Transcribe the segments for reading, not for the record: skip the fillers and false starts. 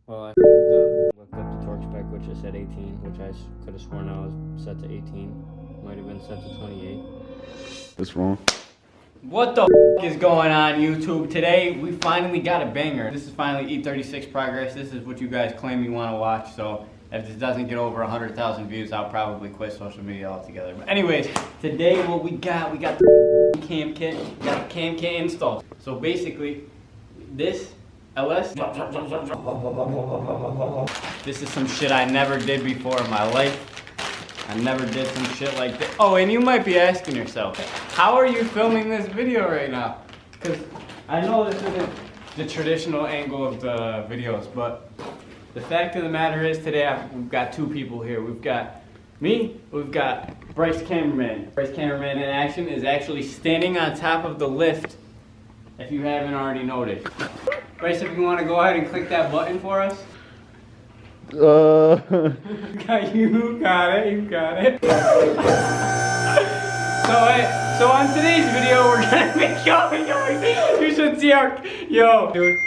Well, I looked up the torque spec, which is at 18, which I could have sworn I was set to 18. Might have been set to 28. That's wrong. What the is going on, YouTube? Today, we finally got a banger. This is finally E36 progress. This is what you guys claim you want to watch, so if this doesn't get over 100,000 views, I'll probably quit social media altogether. But anyways, today what we got the cam kit, we got the cam kit installed. So basically, this LS, this is some shit I never did before in my life. I never did some shit like this. Oh, and you might be asking yourself, how are you filming this video right now? Because I know this isn't the traditional angle of the videos, but the fact of the matter is today we've got two people here. We've got me, we've got Bryce cameraman. Bryce cameraman in action is actually standing on top of the lift, if you haven't already noticed. Bryce, if you want to go ahead and click that button for us. You got it. So on today's video, we're gonna be yo, you should see our, dude.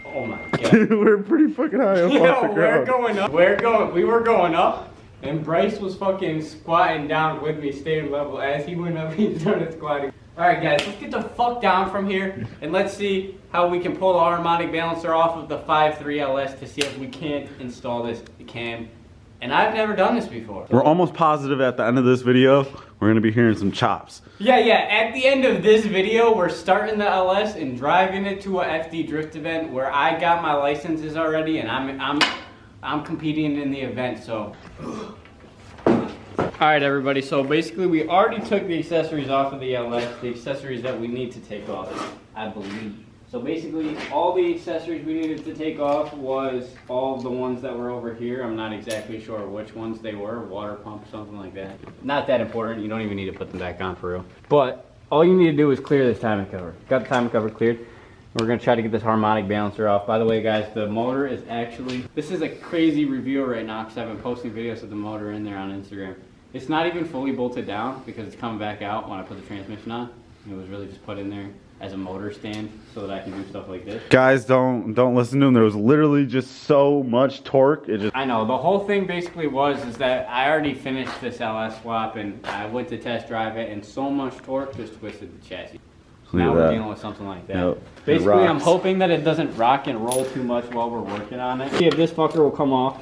Oh my god. We're pretty fucking high up off the ground. We were going up, and Bryce was fucking squatting down with me, staying level. As he went up, he started squatting. Alright guys, let's get the fuck down from here, and let's see how we can pull the harmonic balancer off of the 5.3 LS to see if we can't install this cam. And I've never done this before. We're almost positive at the end of this video, we're gonna be hearing some chops. Yeah, at the end of this video, we're starting the LS and driving it to a FD drift event where I got my licenses already, and I'm competing in the event, so. Alright everybody, so basically we already took the accessories off of the LS, the accessories that we need to take off, I believe. So basically all the accessories we needed to take off was all of the ones that were over here. I'm not exactly sure which ones they were, water pump, something like that. Not that important, you don't even need to put them back on for real. But all you need to do is clear this timing cover. Got the timing cover cleared. We're gonna try to get this harmonic balancer off. By the way guys, the motor is actually, this is a crazy review right now because I've been posting videos of the motor in there on Instagram. It's not even fully bolted down because it's coming back out when I put the transmission on. It was really just put in there as a motor stand so that I can do stuff like this. Guys, don't listen to him. There was literally just so much torque. I know, the whole thing basically is that I already finished this LS swap and I went to test drive it, and so much torque just twisted the chassis. So now we're dealing with something like that. Yep. Basically, I'm hoping that it doesn't rock and roll too much while we're working on it. See if this fucker will come off.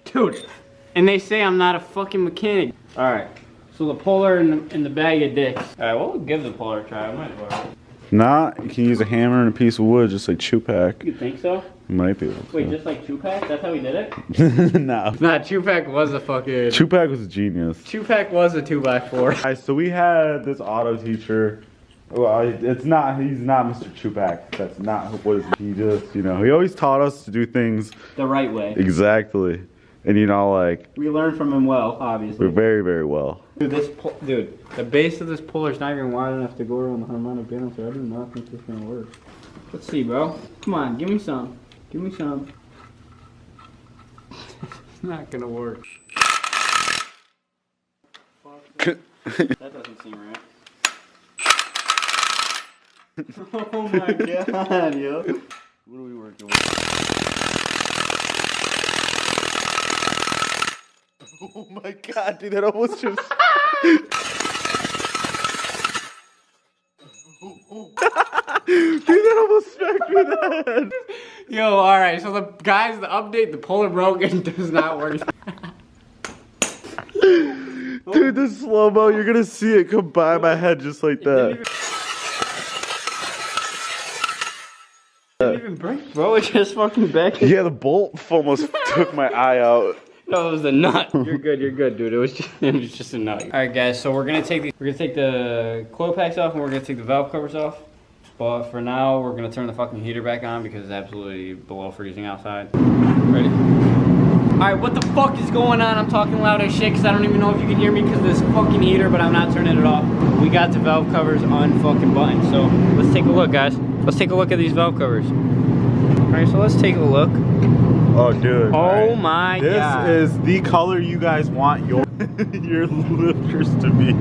Dude, and they say I'm not a fucking mechanic. Alright, so the puller in the bag of dicks. Alright, well, we'll give the puller a try. I might as well. Nah, you can use a hammer and a piece of wood, just like Chupac. You think so? You might be able to. Wait, just like Chupac? That's how he did it? No. Nah, Chupac was a fucking... Chupac was a genius. Chupac was a 2x4. Alright, so we had this auto teacher. Well, he's not Mr. Chupac. That's not what he just, he always taught us to do things the right way. Exactly. And like, we learned from him well, obviously. We're very, very well. Dude, the base of this puller's not even wide enough to go around the harmonic balancer. I do not think this is gonna work. Let's see, bro. Come on, give me some. Give me some. It's not gonna work. That doesn't seem right. Oh my god, yo. What are we working with? Oh my god, dude, that almost just... Dude, that almost smacked me in the head. Yo, alright, so the update, the puller broke and does not work. Dude, the slow-mo, you're gonna see it come by my head just like that. It didn't even break, bro. It just fucking back. Yeah, the bolt almost took my eye out. No, it was a nut. You're good, dude. It was just a nut. All right, guys. So we're gonna take the coil packs off, and we're gonna take the valve covers off. But for now, we're gonna turn the fucking heater back on because it's absolutely below freezing outside. Ready? All right, what the fuck is going on? I'm talking loud as shit because I don't even know if you can hear me because of this fucking heater, but I'm not turning it off. We got the valve covers unfucking buttoned. So let's take a look, guys. Let's take a look at these valve covers. All right, so let's take a look. Oh, dude. Oh right. my god. This is the color you guys want your your lifters to be.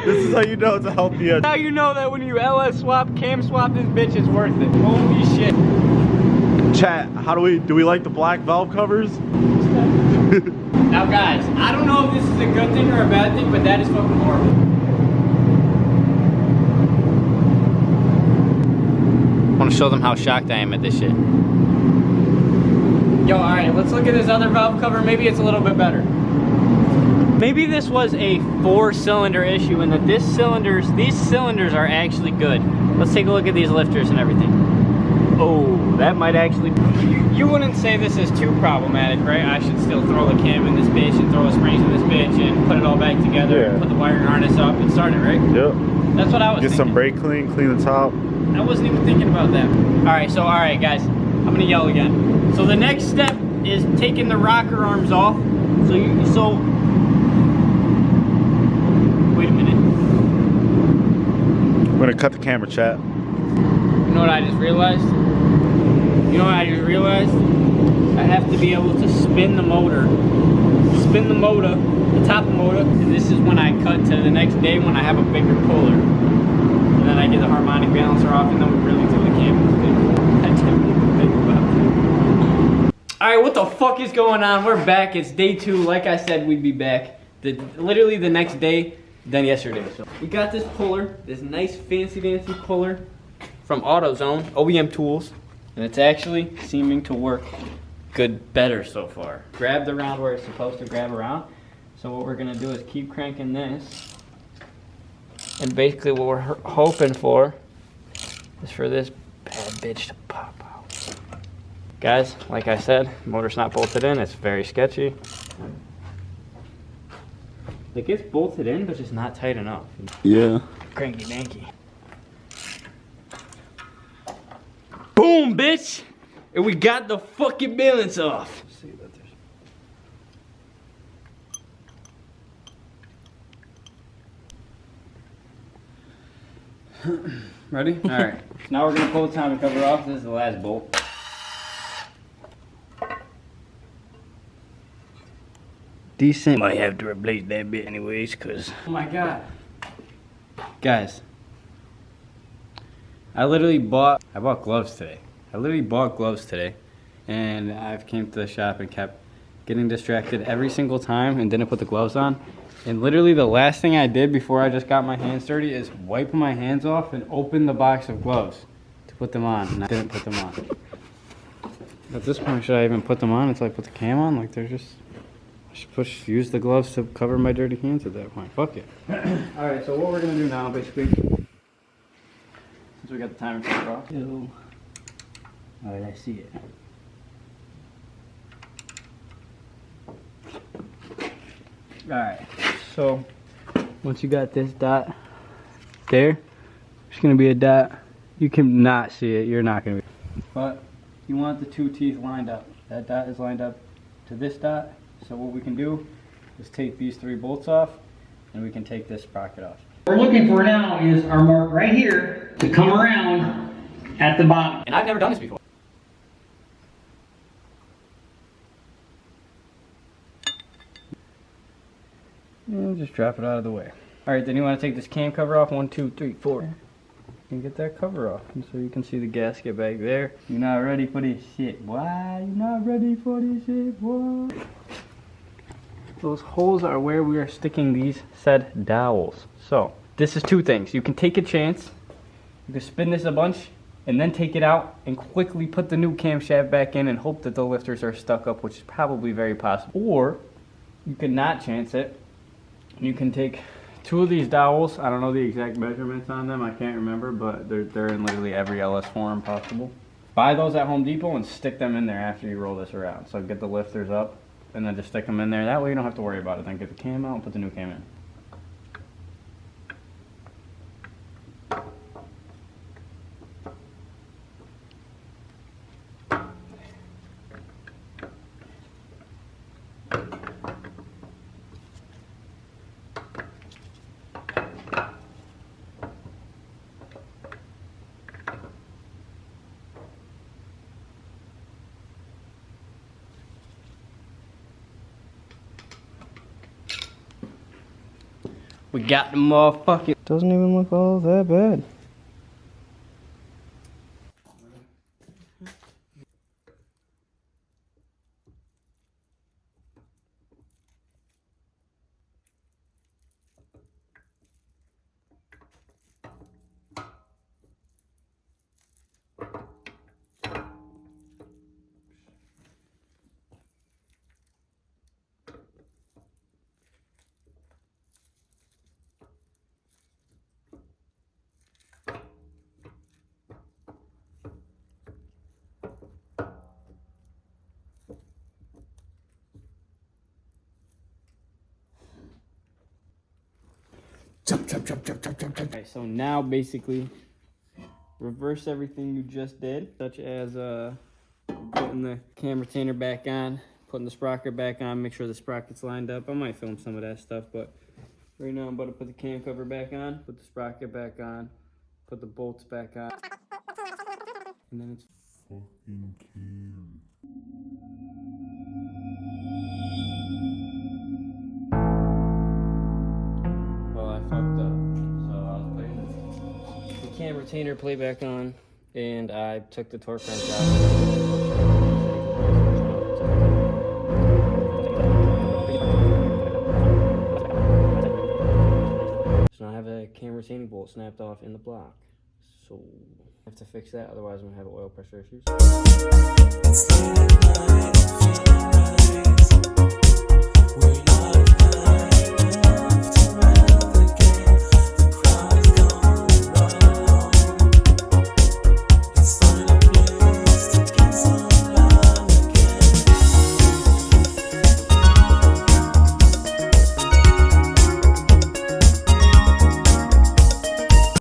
This is how you know it's a healthy edge. Now you know that when you LS swap, cam swap this bitch, it's worth it. Holy shit. Chat, how do we like the black valve covers? Now guys, I don't know if this is a good thing or a bad thing, but that is fucking horrible. I want to show them how shocked I am at this shit. Yo, alright, let's look at this other valve cover. Maybe it's a little bit better. Maybe this was a 4-cylinder issue and that these cylinders are actually good. Let's take a look at these lifters and everything. Oh, that might actually... You wouldn't say this is too problematic, right? I should still throw the cam in this bitch and throw the springs in this bitch and put it all back together, and put the wiring harness up and start it, right? Yep. That's what I was thinking. Get some brake clean the top. I wasn't even thinking about that. Alright guys, I'm gonna yell again. So the next step is taking the rocker arms off. Wait a minute. I'm gonna cut the camera, chat. You know what I just realized? I have to be able to spin the motor, the top of the motor, and this is when I cut to the next day when I have a bigger puller. And then I get the harmonic balancer off and then we really do the cam. I didn't even think about that. Alright, what the fuck is going on? We're back. It's day 2. Like I said, we'd be back. Literally the next day than yesterday. So we got this puller, this nice fancy dancy puller from AutoZone, OEM Tools, and it's actually seeming to work better so far. Grabbed around where it's supposed to grab around. So what we're gonna do is keep cranking this, and basically what we're hoping for is for this bad bitch to pop out. Guys, like I said, motor's not bolted in. It's very sketchy. Like it's bolted in, but just not tight enough. Yeah. Cranky danky. Boom, bitch! And we got the fucking balance off. See that there's... Ready? Alright. Now we're gonna pull the timing cover off. This is the last bolt. Decent. Might have to replace that bit anyways, cause... Oh my god. Guys. I bought gloves today. And I've came to the shop and kept getting distracted every single time and didn't put the gloves on. And literally the last thing I did before I just got my hands dirty is wipe my hands off and open the box of gloves to put them on, and I didn't put them on. At this point, should I even put them on until I put the cam on? Like they're just, I should use the gloves to cover my dirty hands at that point. Fuck it. Alright, so what we're gonna do now, basically, since we got the timer cover off. Alright, I see it. Alright, so once you got this dot there, there's gonna be a dot. You cannot see it, you're not gonna be. But you want the 2 teeth lined up. That dot is lined up to this dot. So what we can do is take these 3 bolts off and we can take this sprocket off. What we're looking for now is our mark right here to come around at the bottom. And I've never done this before. And just drop it out of the way. Alright, then you want to take this cam cover off. 1, 2, 3, 4. And get that cover off. And so you can see the gasket back there. You're not ready for this shit. Why? You're not ready for this shit. What? Those holes are where we are sticking these said dowels. So, this is 2 things. You can take a chance. You can spin this a bunch and then take it out and quickly put the new camshaft back in and hope that the lifters are stuck up, which is probably very possible. Or, you can not chance it. You can take 2 of these dowels. I don't know the exact measurements on them. I can't remember, but they're in literally every LS form possible. Buy those at Home Depot and stick them in there after you roll this around. So get the lifters up and then just stick them in there. That way you don't have to worry about it. Then get the cam out and put the new cam in. We got the motherfucking. Doesn't even look all that bad. Okay, so now basically reverse everything you just did, such as putting the cam retainer back on, putting the sprocket back on, make sure the sprocket's lined up. I might film some of that stuff, but right now I'm about to put the cam cover back on, put the sprocket back on, put the bolts back on, and then it's Fucking cam. well, I fucked up. So I was putting the cam retainer plate back on, and I took the torque wrench out. So now I have a cam retaining bolt snapped off in the block. So I have to fix that, otherwise I'm gonna have oil pressure issues.